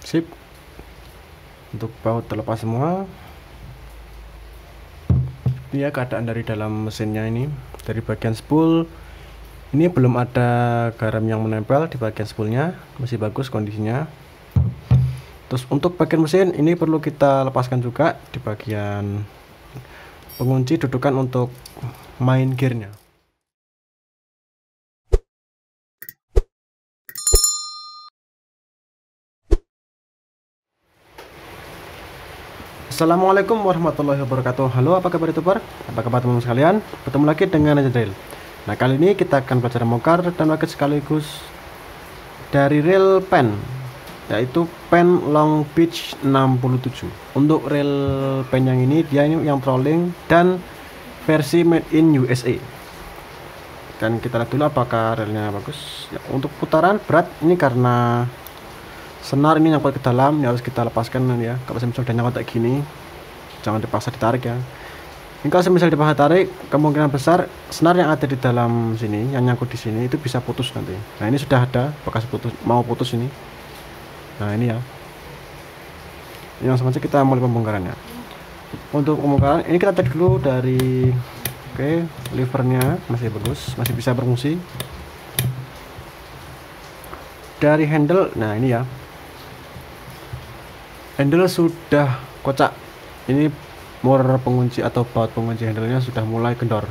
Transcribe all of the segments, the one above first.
Sip. Untuk baut terlepas semua. Ini ya keadaan dari dalam mesinnya ini. Dari bagian spool ini belum ada garam yang menempel di bagian spoolnya, masih bagus kondisinya. Terus untuk bagian mesin ini perlu kita lepaskan juga di bagian pengunci dudukan untuk main gearnya. Assalamualaikum warahmatullahi wabarakatuh. Halo, apa kabar youtuber? Apa kabar teman-teman sekalian? Bertemu lagi dengan Ninja Drill. Nah, kali ini kita akan belajar membongkar dan rakit sekaligus dari reel pen, yaitu pen Long Beach 67. Untuk reel pen yang ini dia ini yang trolling dan versi made in USA. Dan kita lihat dulu apakah reelnya bagus. Ya, untuk putaran berat ini karena senar ini nyangkut ke dalam, ini harus kita lepaskan ya. Kalau misalnya udah nyangkut kayak gini, jangan dipaksa ditarik ya. Ini kalau misalnya dipaksa tarik, kemungkinan besar senar yang ada di dalam sini, yang nyangkut di sini itu bisa putus nanti. Nah, ini sudah ada bekas putus, mau putus ini. Nah, ini ya. Ini langsung aja kita mulai pembongkarannya. Untuk pembongkaran ini kita cek dulu dari levernya masih bagus, masih bisa berfungsi. Dari handle, nah ini ya. Handle sudah kocak. Ini mur pengunci atau baut pengunci handlenya sudah mulai kendor.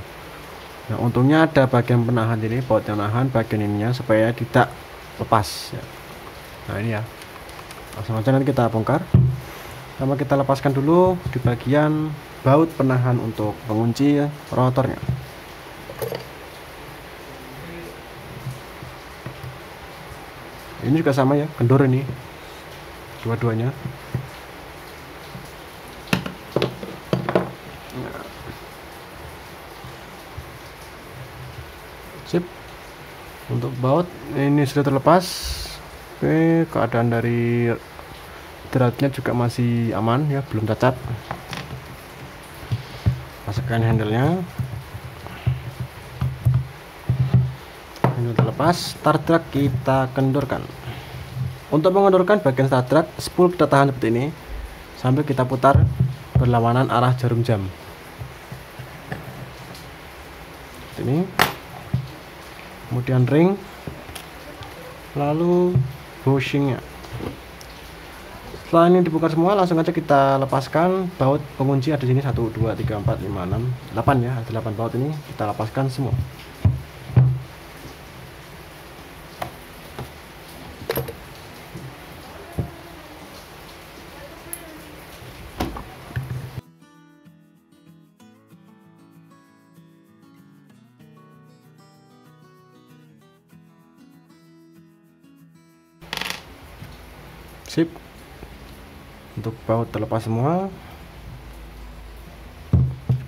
Nah, untungnya ada bagian penahan ini, baut yang nahan bagian ininya supaya tidak lepas ya. Nah, ini ya. Langsung aja nanti kita bongkar. Sama kita lepaskan dulu di bagian baut penahan untuk pengunci ya, rotornya. Ini juga sama ya, kendor ini. Dua-duanya. Sip. Untuk baut ini sudah terlepas. Oke, keadaan dari dratnya juga masih aman ya, belum cacat. Masukkan handle-nya. Handle terlepas, start track kita kendorkan. Untuk mengendorkan bagian start track, spool kita tahan seperti ini sambil kita putar berlawanan arah jarum jam. Seperti ini. Kemudian ring, lalu bushingnya. Setelah ini dibongkar semua, langsung aja kita lepaskan baut pengunci. Ada di sini 1 2 3 4 5 6 8 ya, ada 8 baut ini kita lepaskan semua. Sip. Untuk baut terlepas semua.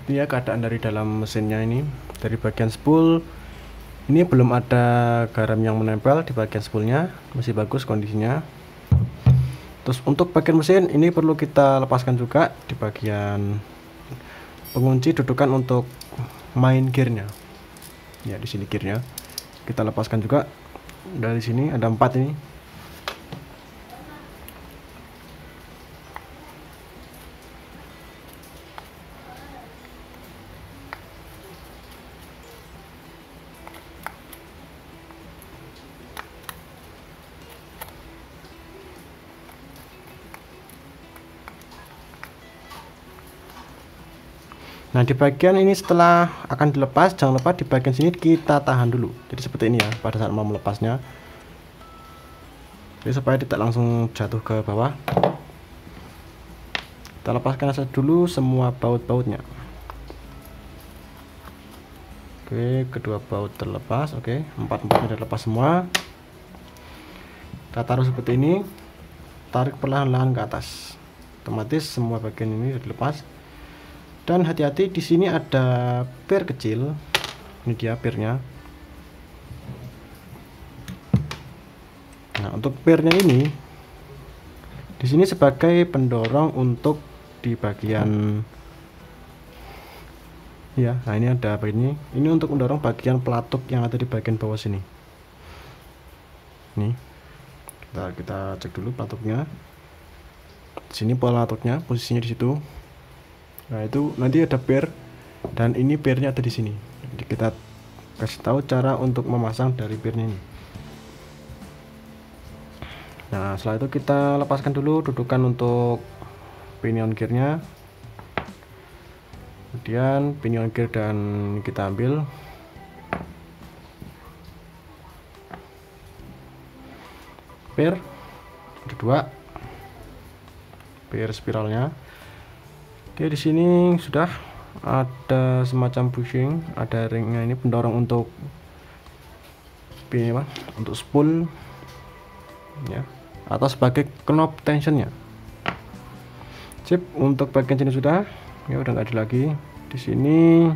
Ini ya keadaan dari dalam mesinnya ini. Dari bagian spool ini belum ada garam yang menempel di bagian spoolnya, masih bagus kondisinya. Terus untuk bagian mesin ini perlu kita lepaskan juga di bagian pengunci dudukan untuk main gearnya. Ya, di sini gearnya kita lepaskan juga. Dari sini ada 4 ini. Nah, di bagian ini setelah akan dilepas, jangan lupa di bagian sini kita tahan dulu. Jadi seperti ini ya pada saat mau melepasnya. Jadi supaya tidak langsung jatuh ke bawah. Kita lepaskan saja dulu semua baut-bautnya. Oke, kedua baut terlepas. Oke, 4-empatnya terlepas semua. Kita taruh seperti ini. Tarik perlahan-lahan ke atas. Otomatis semua bagian ini sudah dilepas. Dan hati-hati, di sini ada per kecil. Ini dia pernya. Nah, untuk pernya ini di sini sebagai pendorong untuk di bagian ya. Nah, ini ada begini. Ini untuk mendorong bagian pelatuk yang ada di bagian bawah sini. Nih. Kita cek dulu pelatuknya. Di sini pola torknya, posisinya di situ. Nah, itu nanti ada pair dan ini pairnya ada di sini. Jadi kita kasih tahu cara untuk memasang dari pairnya ini. Nah, setelah itu kita lepaskan dulu dudukan untuk pinion gearnya. Kemudian pinion gear dan kita ambil. Pair ada 2 pair spiralnya. Oke, di sini sudah ada semacam bushing, ada ringnya ini pendorong untuk ini untuk spool ya, atau sebagai knob tensionnya. Sip, untuk bagian sini sudah ya, udah nggak ada lagi. Di sini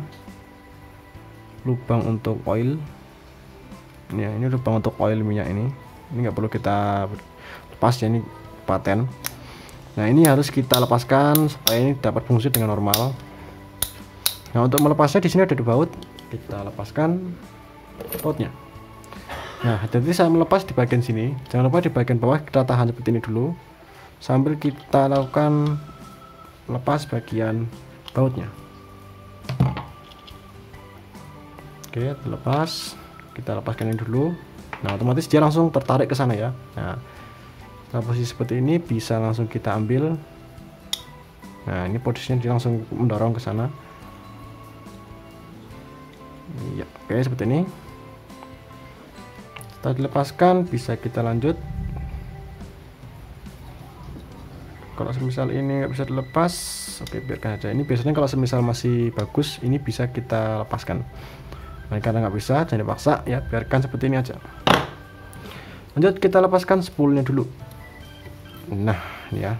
lubang untuk oil ya, ini lubang untuk oil minyak ini nggak perlu kita lepas ya, ini paten. Nah, ini harus kita lepaskan supaya ini dapat fungsi dengan normal. Nah, untuk melepasnya di sini ada 2 baut, kita lepaskan bautnya. Nah, jadi saya melepas di bagian sini, jangan lupa di bagian bawah kita tahan seperti ini dulu sambil kita lakukan lepas bagian bautnya. Oke, terlepas, kita lepaskan ini dulu. Nah, otomatis dia langsung tertarik ke sana ya. Nah, posisi seperti ini bisa langsung kita ambil. Nah, ini posisinya dia langsung mendorong ke sana. Ya, oke, seperti ini. Setelah dilepaskan bisa kita lanjut. Kalau semisal ini nggak bisa dilepas, oke, biarkan aja. Ini biasanya kalau semisal masih bagus, ini bisa kita lepaskan. Nah, karena nggak bisa, jangan dipaksa ya, biarkan seperti ini aja. Lanjut, kita lepaskan spoolnya dulu. Nah, ini ya,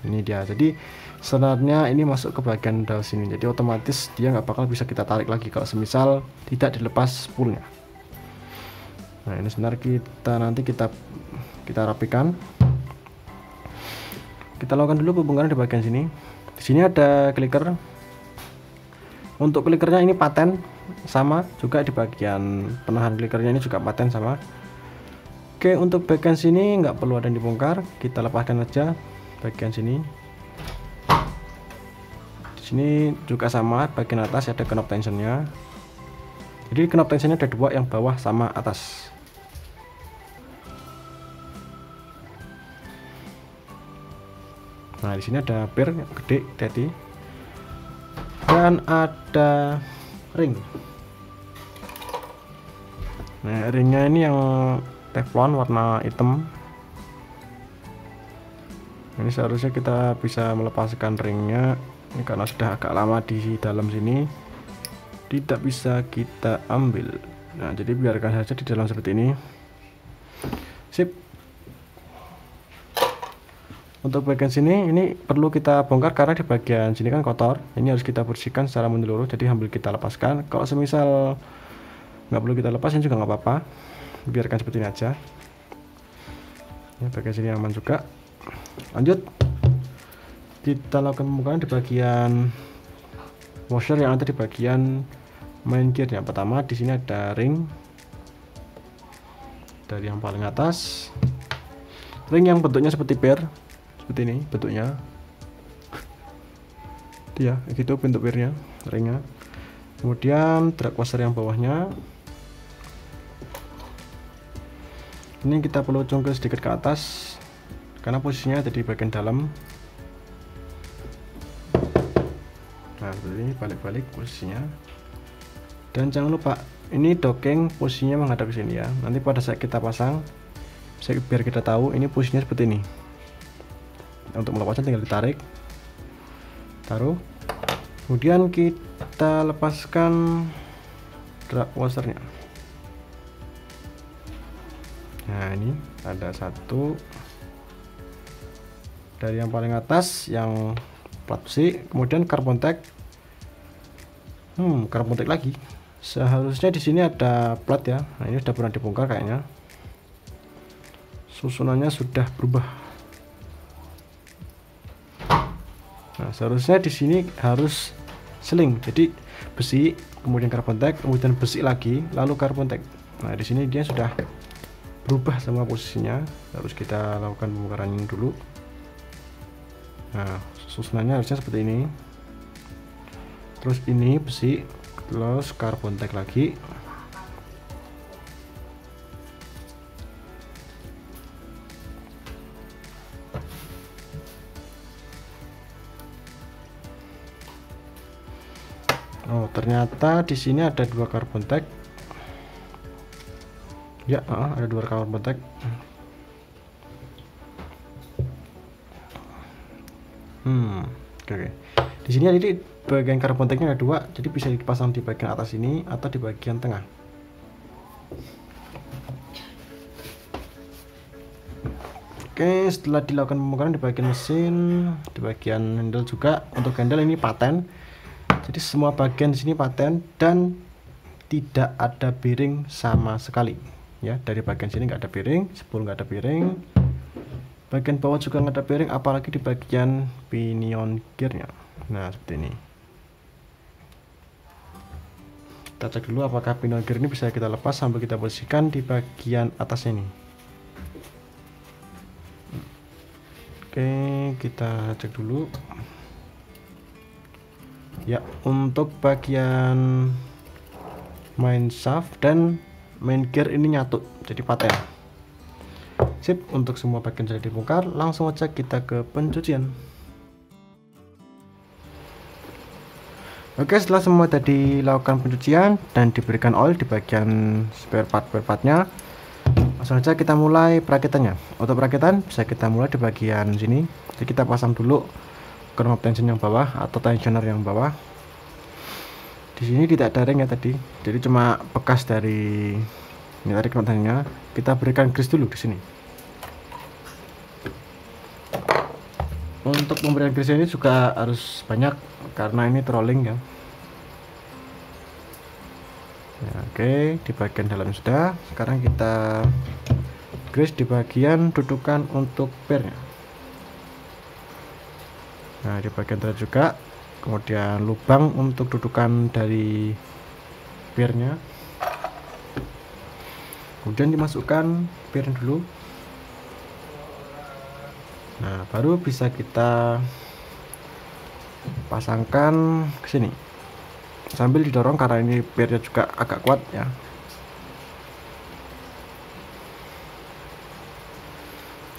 ini dia. Jadi sebenarnya ini masuk ke bagian dalam sini, jadi otomatis dia nggak bakal bisa kita tarik lagi kalau semisal tidak dilepas spoolnya. Nah, ini sebentar nanti kita rapikan. Kita lakukan dulu pembongkaran di bagian sini. Di sini ada clicker. Untuk clickernya ini paten sama juga, di bagian penahan clickernya ini juga paten sama. Oke, untuk bagian sini nggak perlu ada yang dibongkar, kita lepaskan aja bagian sini. Di sini juga sama, bagian atas ada knob tensionnya. Jadi knob tensionnya ada 2, yang bawah sama atas. Nah, di sini ada pair yang gede, hati-hati. Dan ada ring. Nah, ringnya ini yang teflon warna hitam. Ini seharusnya kita bisa melepaskan ringnya. Ini karena sudah agak lama di dalam sini, tidak bisa kita ambil. Nah, jadi biarkan saja di dalam seperti ini. Sip. Untuk bagian sini ini perlu kita bongkar karena di bagian sini kan kotor. Ini harus kita bersihkan secara menyeluruh, jadi ambil kita lepaskan. Kalau semisal nggak perlu kita lepas, ini juga nggak apa-apa, biarkan seperti ini aja ya, bagian sini aman juga. Lanjut, kita lakukan pembongkaran di bagian washer yang ada di bagian main gear. Yang pertama di sini ada ring dari yang paling atas, ring yang bentuknya seperti pair, seperti ini bentuknya ya, gitu bentuk pairnya, ringnya. Kemudian drag washer yang bawahnya ini kita perlu congkel sedikit ke atas karena posisinya ada di bagian dalam. Nah, seperti ini, balik-balik posisinya. Dan jangan lupa ini docking posisinya menghadap sini ya. Nanti pada saat kita pasang, biar kita tahu ini posisinya seperti ini. Untuk melepasnya tinggal ditarik, taruh, kemudian kita lepaskan drag washernya. Nah, ini ada satu dari yang paling atas yang plat besi, kemudian carbon tack. Carbon tack lagi. Seharusnya di sini ada plat ya. Nah, ini sudah pernah dibongkar kayaknya. Susunannya sudah berubah. Nah, seharusnya di sini harus seling. Jadi besi, kemudian carbon tack, kemudian besi lagi, lalu carbon tack. Nah, di sini dia sudah berubah sama posisinya. Harus kita lakukan pembongkaran ini dulu. Nah, susunannya harusnya seperti ini. Terus ini besi, terus karbon tag lagi. Oh, ternyata di sini ada 2 karbon tag. Ya, ada 2 karbon tag. Oke. Di sini jadi bagian karbon tagnya ada 2, jadi bisa dipasang di bagian atas ini atau di bagian tengah. Oke, setelah dilakukan pembongkaran di bagian mesin, di bagian handle juga. Untuk handle ini paten. Jadi semua bagian di sini paten dan tidak ada bearing sama sekali. Ya, dari bagian sini nggak ada bearing, spool nggak ada bearing. Bagian bawah juga nggak ada bearing, apalagi di bagian pinion gearnya. Nah, seperti ini. Kita cek dulu apakah pinion gear ini bisa kita lepas sambil kita posisikan di bagian atas ini. Oke, kita cek dulu. Ya, untuk bagian main shaft dan main gear ini nyatu, jadi paten. Sip, untuk semua bagian sudah dibongkar, langsung aja kita ke pencucian. Oke, setelah semua tadi dilakukan pencucian dan diberikan oil di bagian spare partnya, langsung aja kita mulai perakitannya. Untuk perakitan bisa kita mulai di bagian sini. Jadi kita pasang dulu knob tension yang bawah atau tensioner yang bawah. Di sini tidak ada ring ya tadi, jadi cuma bekas dari ini tadi knob tensionnya. Kita berikan grease dulu di sini. Untuk pemberian grease ini juga harus banyak karena ini trolling ya. Oke, di bagian dalam sudah. Sekarang kita grease di bagian dudukan untuk pernya. Nah, di bagian tengah juga. Kemudian lubang untuk dudukan dari pernya. Kemudian dimasukkan pernya dulu. Nah, baru bisa kita pasangkan ke sini sambil didorong karena ini pernya juga agak kuat ya.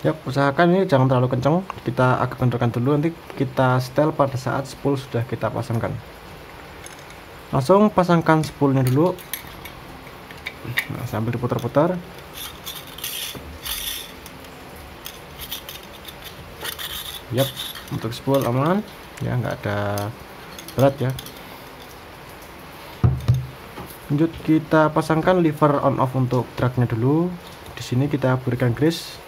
Yap, usahakan ini jangan terlalu kencang, kita agak kendorkan dulu, nanti kita setel pada saat spool sudah kita pasangkan. Langsung pasangkan spoolnya dulu. Nah, sambil diputar-putar. Yap, untuk spool aman ya, nggak ada berat ya. Lanjut kita pasangkan lever on off untuk truknya dulu. Di sini kita berikan grease.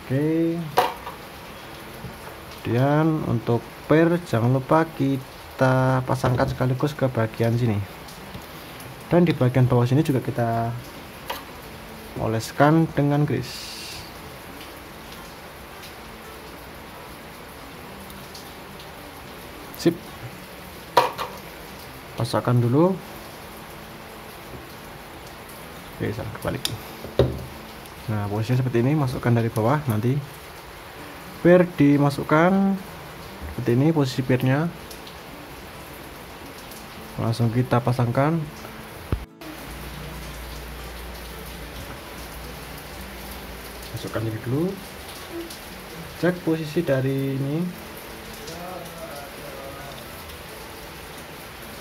Oke. Kemudian untuk per jangan lupa kita pasangkan sekaligus ke bagian sini. Dan di bagian bawah sini juga kita oleskan dengan grease. Sip. Pasangkan dulu. Oke, salah kebalik. Nah, posisinya seperti ini, masukkan dari bawah, nanti per dimasukkan seperti ini posisi pernya. Langsung kita pasangkan. Masukkan ini dulu, cek posisi dari ini.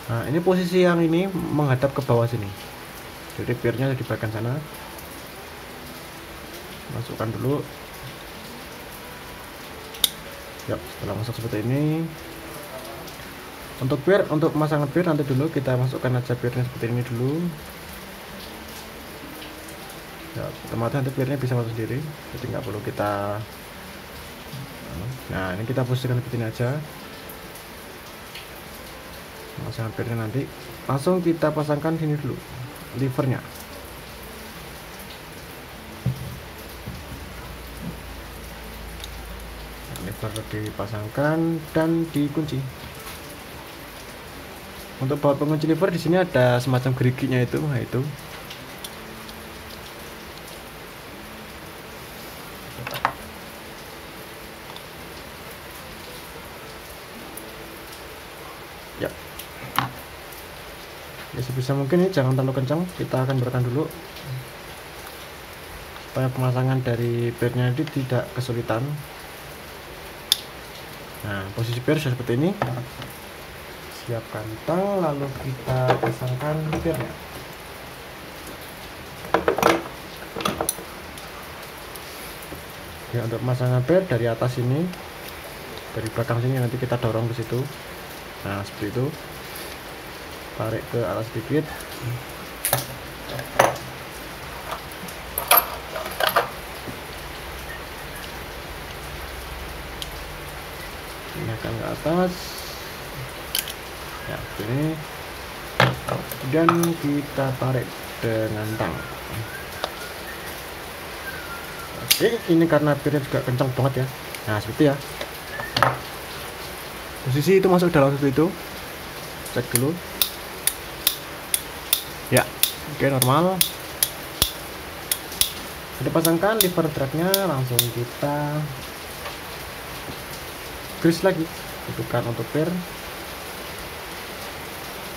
Nah, ini posisi yang ini menghadap ke bawah sini, jadi pernya di bagian sana. Masukkan dulu. Yap, setelah masuk seperti ini. Untuk per, untuk pemasangan per nanti dulu kita masukkan aja pernya seperti ini dulu. Ya, otomatis nanti pernya bisa masuk sendiri, jadi nggak perlu kita. Nah, ini kita posisikan seperti ini aja. Pasang pernya nanti langsung kita pasangkan sini dulu levernya. Lever dipasangkan dan dikunci. Untuk baut pengunci lever di sini ada semacam geriginya itu, nah itu. Ya. Ya sebisa mungkin ini jangan terlalu kencang, kita akan beratkan dulu supaya pemasangan dari pernya ini tidak kesulitan. Nah, posisi per sudah seperti ini. Siapkan tang, lalu kita pasangkan pernya. Ya, untuk pemasangan per dari atas ini, dari belakang sini nanti kita dorong ke situ. Nah, seperti itu. Tarik ke atas sedikit. Naikkan ke atas. Ya, ini. Dan kita tarik dengan tang. Oke, ini karena pirnya juga kencang banget ya. Nah, seperti ya. Posisi itu masuk dalam seperti itu. Cek dulu. Ya, oke, normal. Kita pasangkan lever dragnya, langsung kita grease lagi, bukan untuk per.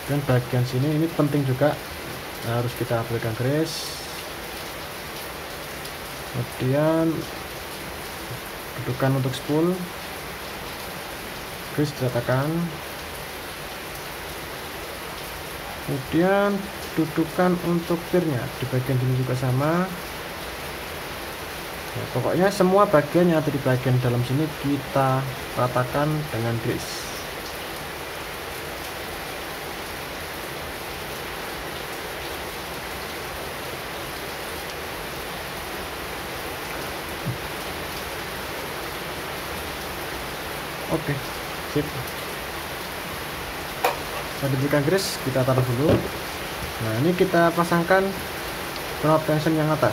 Dan bagian sini ini penting juga, harus kita berikan grease. Kemudian dudukan untuk spool, grease diratakan. Kemudian dudukan untuk pirnya di bagian sini juga sama. Ya, pokoknya semua bagian yang ada di bagian dalam sini kita ratakan dengan grease. Oke, sip. Setelah diberikan grease, kita taruh dulu. Nah, ini kita pasangkan knob tension yang atas.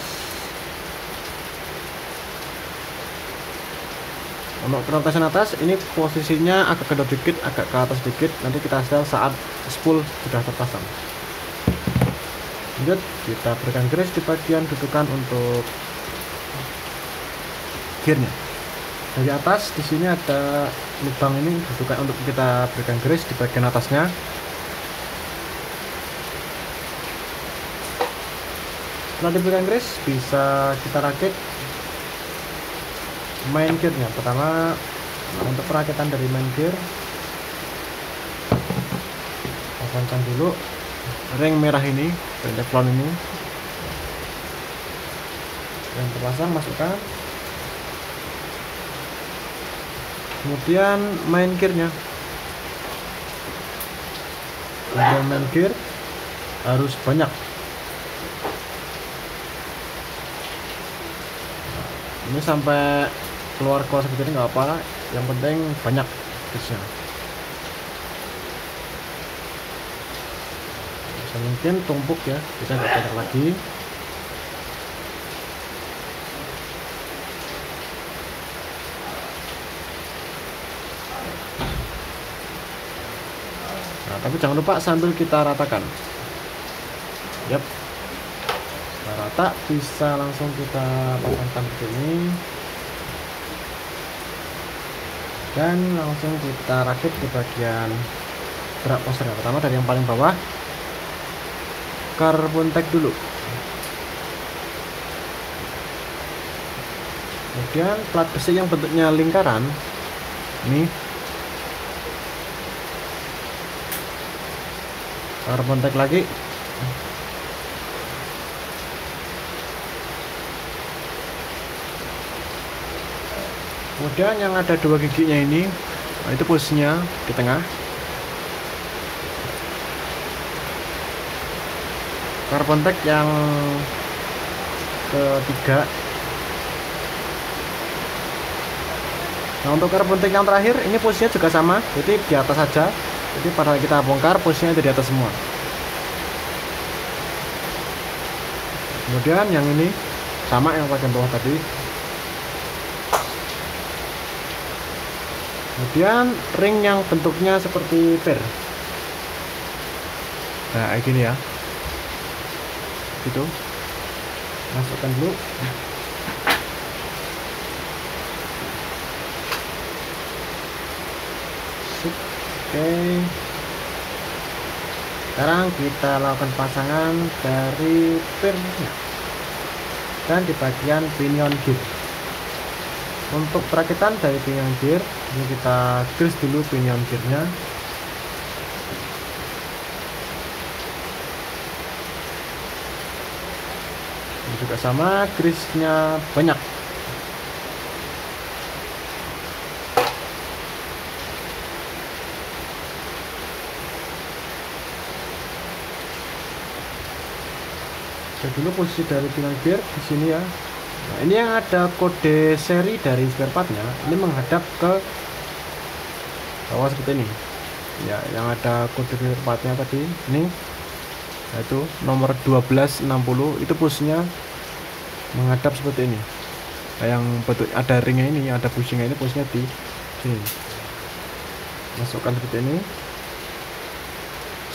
Untuk knob tension atas, ini posisinya agak kedor dikit, agak ke atas dikit. Nanti kita setel saat spool sudah terpasang. Lanjut, kita berikan grease di bagian dudukan untuk gearnya. Dari atas di sini ada lubang, ini dudukan untuk kita berikan grease di bagian atasnya. Setelah diberikan grease, bisa kita rakit main gearnya. Pertama, untuk perakitan dari main gear, pasangkan dulu ring merah ini, ring teflon ini yang terpasang, masukkan. Kemudian main gearnya, kemudian main gear harus banyak. Ini sampai keluar seperti ini nggak apa, yang penting banyak gearsnya. Bisa mungkin tumpuk ya, bisa nggak banyak lagi. Nah, tapi jangan lupa sambil kita ratakan. Yap, setelah rata bisa langsung kita pasangkan begini dan langsung kita rakit di bagian gerak posternya. Pertama dari yang paling bawah, carbon tack dulu. Kemudian plat besi yang bentuknya lingkaran ini carbon tack lagi. Kemudian yang ada dua giginya ini, nah itu posisinya di tengah. Carbon tack yang ketiga. Nah, untuk carbon tack yang terakhir ini posisinya juga sama, jadi di atas saja. Jadi pada kita bongkar posisinya di atas semua. Kemudian yang ini sama yang bagian bawah tadi. Kemudian ring yang bentuknya seperti per. Nah kayak gini ya, gitu. Masukkan dulu. Sip. Oke, sekarang kita lakukan pasangan dari pirnya dan di bagian pinion gear. Untuk perakitan dari pinion gear, ini kita grease dulu pinion gearnya. Ini juga sama, grease-nya banyak. Cek dulu posisi dari pinion gear di sini ya. Nah, ini yang ada kode seri dari spare partnya, ini menghadap ke bawah seperti ini. Ya, yang ada kode spare partnya tadi ini, yaitu nomor 1260, itu posisinya menghadap seperti ini. Nah, yang bentuk ada ringnya ini, yang ada bushingnya ini, posisinya di sini. Masukkan seperti ini.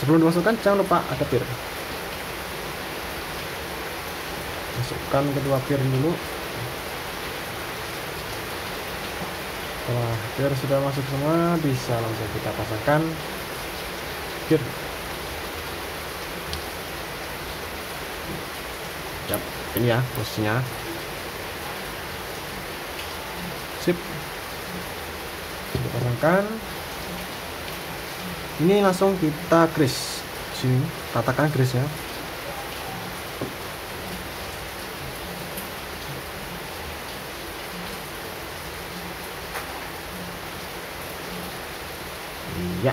Sebelum dimasukkan jangan lupa ada pir. Masukkan kedua pir dulu. Setelah pir sudah masuk semua, bisa langsung kita pasangkan pir. Yap, ini ya posisinya. Sip. Kita pasangkan. Ini langsung kita grease. Sini, ratakan grease-nya. Ya,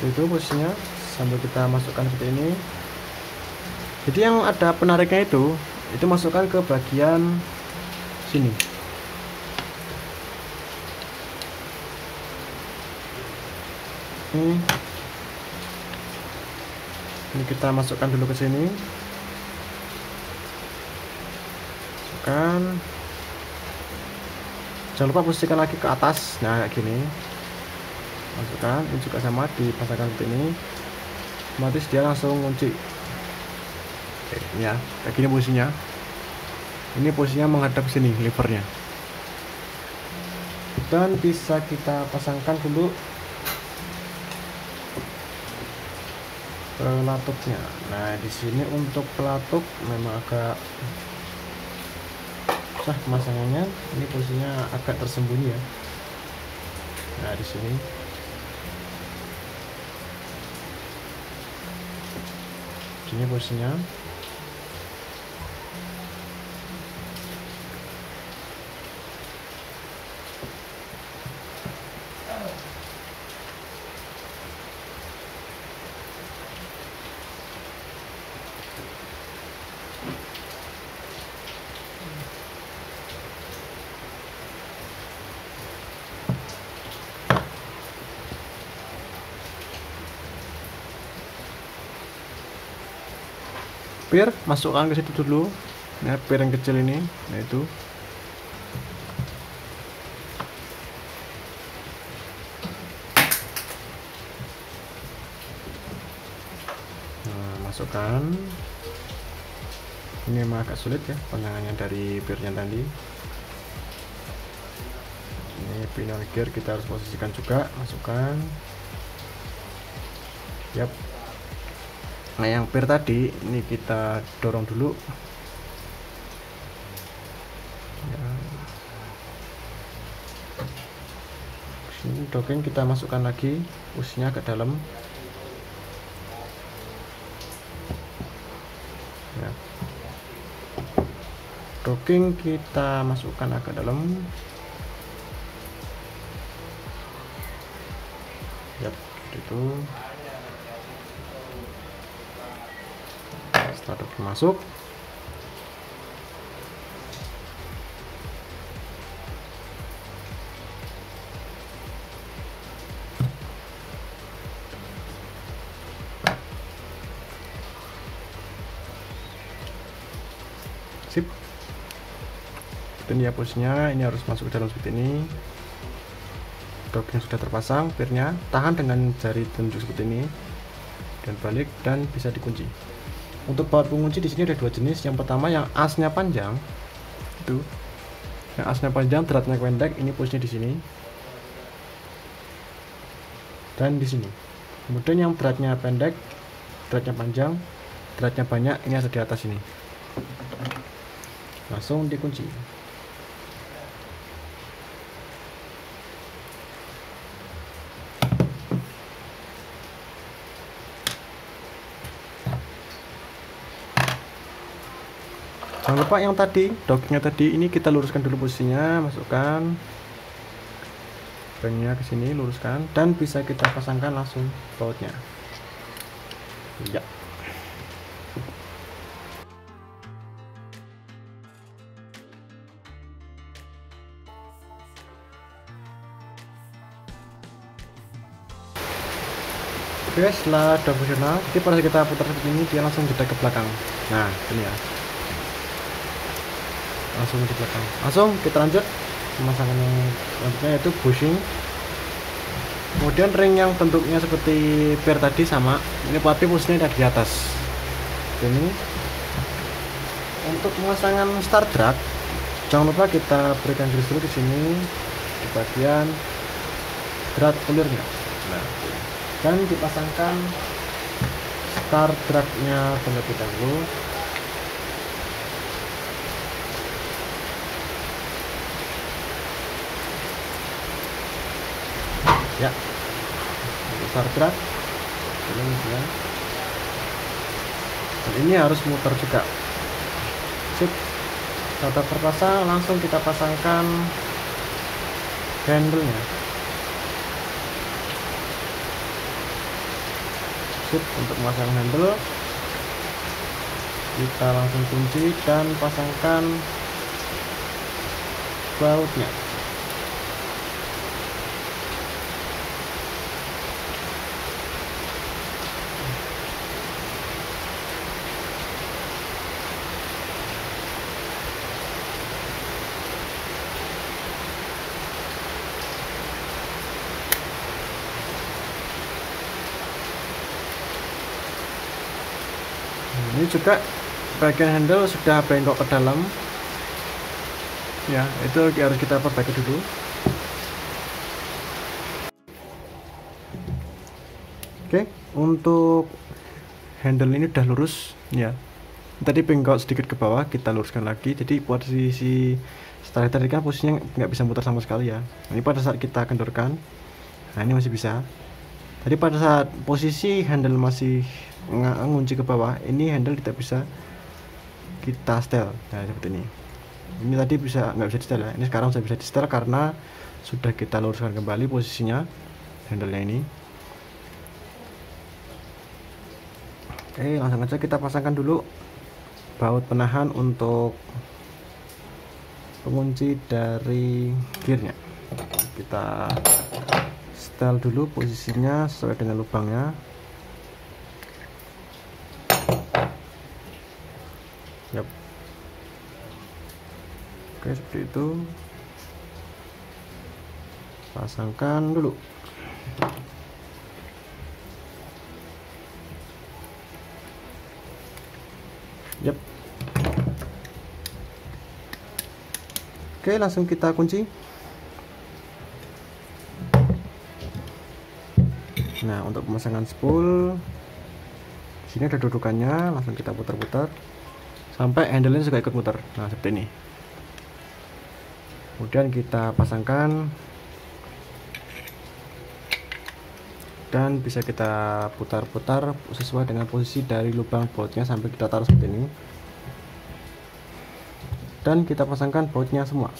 itu posisinya sambil kita masukkan seperti ini. Jadi yang ada penariknya itu masukkan ke bagian sini. Ini kita masukkan dulu ke sini. Jangan lupa posisikan lagi ke atas. Nah kayak gini, masukkan. Ini juga sama, dipasangkan seperti ini, otomatis dia langsung kunci. Oke, ini ya kayak gini posisinya. Ini posisinya menghadap sini levernya, dan bisa kita pasangkan dulu pelatupnya. Nah di sini untuk pelatup memang agak susah pemasangannya. Ini posisinya agak tersembunyi ya. Nah di sini posisinya. Pir masukkan ke situ dulu. Nah, pir yang kecil ini, nah itu. Nah, masukkan. Ini memang agak sulit ya penanganannya dari pirnya tadi. Ini pinion gear kita harus posisikan juga, masukkan. Yap. Nah yang pir tadi ini kita dorong dulu ya. Sini docking kita masukkan lagi posisinya ke dalam ya. Docking kita masukkan agak dalam ya, itu. Setelah masuk, sip. Ini ya posisinya, ini harus masuk ke dalam seperti ini. Dognya sudah terpasang, pirnya tahan dengan jari telunjuk seperti ini dan balik dan bisa dikunci. Untuk baut pengunci di sini ada dua jenis. Yang pertama yang asnya panjang, itu yang asnya panjang, dratnya pendek. Ini posisinya di sini dan di sini. Kemudian yang dratnya pendek, dratnya panjang, dratnya banyak, ini ada di atas ini. Langsung dikunci. Jangan lupa yang tadi, dognya tadi ini kita luruskan dulu posisinya, masukkan banknya ke sini, luruskan, dan bisa kita pasangkan langsung bautnya. Ya. Oke, setelah udah fungsional, jadi pada saat kita putar seperti ini dia langsung jeda ke belakang. Nah, ini ya. Langsung di belakang. Langsung kita lanjut pemasangan yang selanjutnya, yaitu bushing. Kemudian ring yang bentuknya seperti per tadi sama. Ini tapi posisinya ada di atas. Ini untuk pemasangan start drag, jangan lupa kita berikan garis dulu di sini di bagian drat ulirnya. Nah, dan dipasangkan start dragnya terlebih dahulu. Ya, start drag ini ya. Dan ini harus muter juga. Sip, setelah terpasang langsung kita pasangkan handle-nya. Sip, untuk memasang handle kita langsung kunci dan pasangkan bautnya. Ini juga bagian handle sudah bengkok ke dalam ya, itu harus kita perbaiki dulu. Oke, untuk handle ini udah lurus ya, tadi bengkok sedikit ke bawah, kita luruskan lagi. Jadi posisi setelah tadi kan posisinya nggak bisa muter sama sekali ya. Ini pada saat kita kendorkan, nah ini masih bisa. Tadi pada saat posisi handle masih ngunci ke bawah, ini handle tidak bisa kita setel. Nah seperti ini. Ini tadi nggak bisa di setel ya. Ini sekarang sudah bisa di setel karena sudah kita luruskan kembali posisinya handle-nya ini. Oke, langsung aja kita pasangkan dulu baut penahan untuk pengunci dari gearnya. Kita setel dulu posisinya sesuai dengan lubangnya. Yap. Oke, seperti itu. Pasangkan dulu. Yap. Oke, langsung kita kunci. Nah, untuk pemasangan spool sini ada dudukannya, langsung kita putar-putar sampai handle-nya juga ikut muter. Nah, seperti ini. Kemudian kita pasangkan dan bisa kita putar-putar sesuai dengan posisi dari lubang bautnya sampai kita taruh seperti ini. Dan kita pasangkan bautnya semua.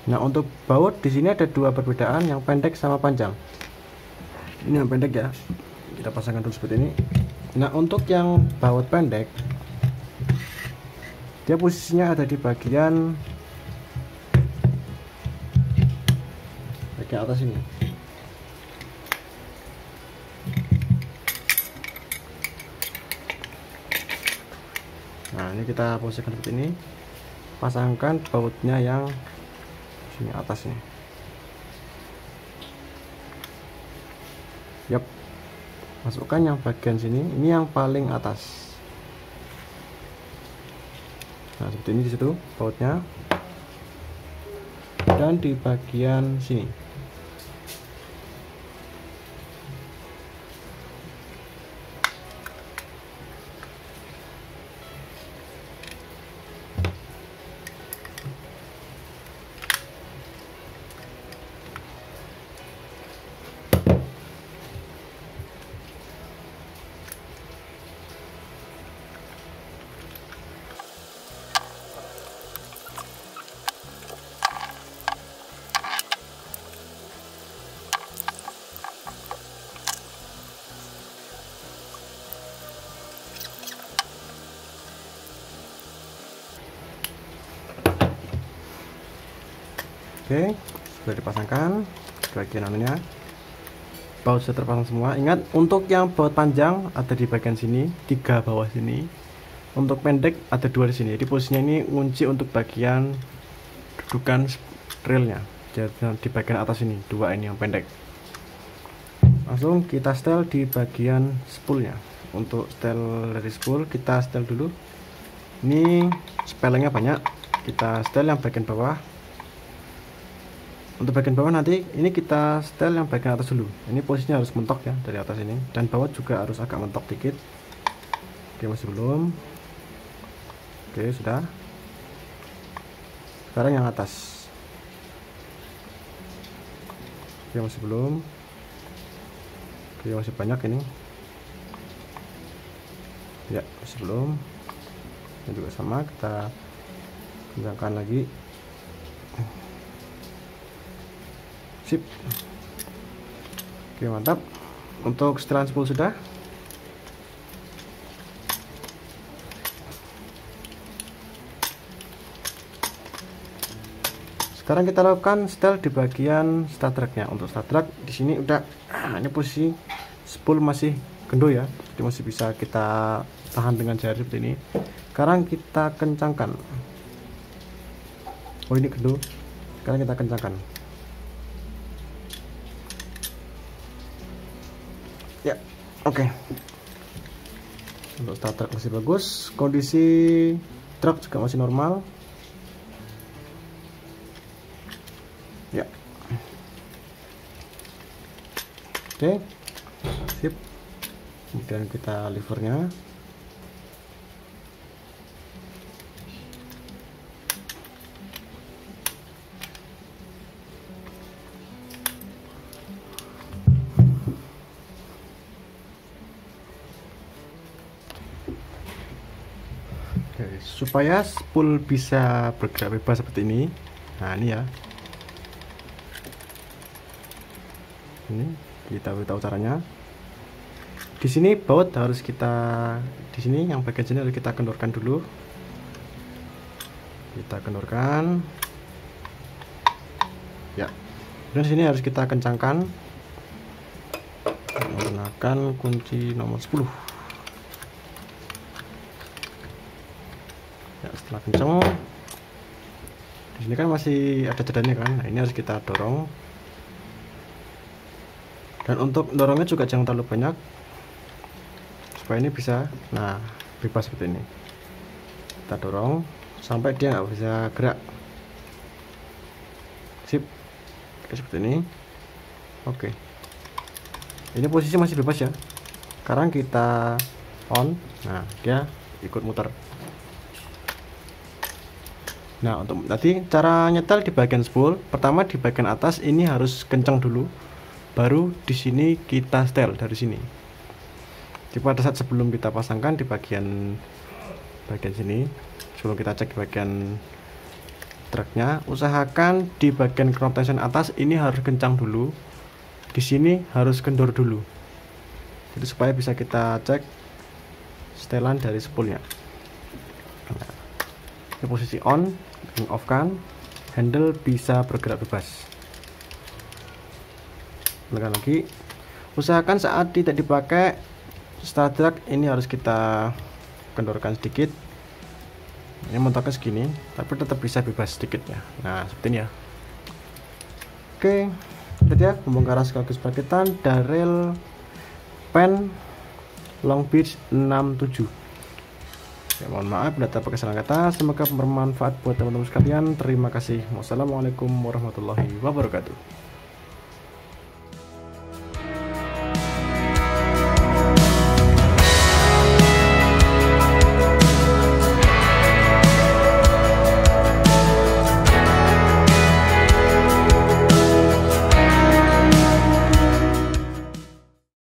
Nah, untuk baut di sini ada dua perbedaan, yang pendek sama panjang. Ini yang pendek ya, kita pasangkan dulu seperti ini. Nah, untuk yang baut pendek, dia posisinya ada di bagian atas ini. Nah, ini kita posisikan seperti ini, pasangkan bautnya yang sini atas ini. Yap, masukkan yang bagian sini, ini yang paling atas. Nah, seperti ini di situ bautnya, dan di bagian sini. Oke, sudah dipasangkan bagian anunya. Baut sudah terpasang semua. Ingat, untuk yang baut panjang ada di bagian sini, 3 bawah sini. Untuk pendek ada 2 di sini. Jadi posisinya ini ngunci untuk bagian dudukan railnya. Jadi di bagian atas ini, 2 ini yang pendek. Langsung kita setel di bagian spoolnya. Untuk setel dari spool, kita setel dulu. Ini spellingnya banyak. Kita setel yang bagian bawah. Untuk bagian bawah nanti ini kita setel yang bagian atas dulu. Ini posisinya harus mentok ya dari atas ini, dan bawah juga harus agak mentok dikit. Oke, masih belum. Oke, sudah. Sekarang yang atas. Oke, masih belum. Oke, masih banyak ini. Ya, masih belum. Ini juga sama, kita kencangkan lagi. Sip. Oke, mantap. Untuk setelan spool sudah. Sekarang kita lakukan setel di bagian start tracknya. Untuk start track di sini udah, ini posisi spool masih kendor ya, jadi masih bisa kita tahan dengan jari seperti ini. Sekarang kita kencangkan. Oh, ini kendor. Sekarang kita kencangkan. Ya, oke. Untuk start track masih bagus, kondisi truk juga masih normal. Ya, oke, sip. Kemudian kita levernya. Supaya spool bisa bergerak bebas seperti ini. Nah, ini ya, ini kita beritahu caranya. Di sini baut harus kita, di sini yang bagian sini harus kita kendorkan dulu. Kita kendorkan ya, dan sini harus kita kencangkan menggunakan kunci nomor 10. Ya, setelah kencang, di sini kan masih ada jedanya kan. Nah, ini harus kita dorong, dan untuk dorongnya juga jangan terlalu banyak supaya ini bisa, nah, bebas seperti ini. Kita dorong sampai dia nggak bisa gerak. Sip. Oke, seperti ini. Oke, ini posisi masih bebas ya. Sekarang kita on. Nah, dia ikut muter. Nah, untuk nanti cara nyetel di bagian spool, pertama di bagian atas ini harus kencang dulu, baru di sini kita setel dari sini. Jadi pada saat sebelum kita pasangkan di bagian sini, sebelum kita cek di bagian truknya, usahakan di bagian knob tension atas ini harus kencang dulu, di sini harus kendor dulu. Jadi supaya bisa kita cek setelan dari spoolnya. Nah, ini posisi on, off kan, handle bisa bergerak bebas. Tekan lagi. Usahakan saat tidak dipakai start track ini harus kita kendorkan sedikit Ini mentoknya segini, tapi tetap bisa bebas sedikit ya. Nah, seperti ini ya. Oke, itu dia pembongkaran sekaligus perakitan Darrell Pen Long Beach 67. Ya, mohon maaf data pakai salah kata. Semoga bermanfaat buat teman-teman sekalian. Terima kasih. Wassalamualaikum warahmatullahi wabarakatuh.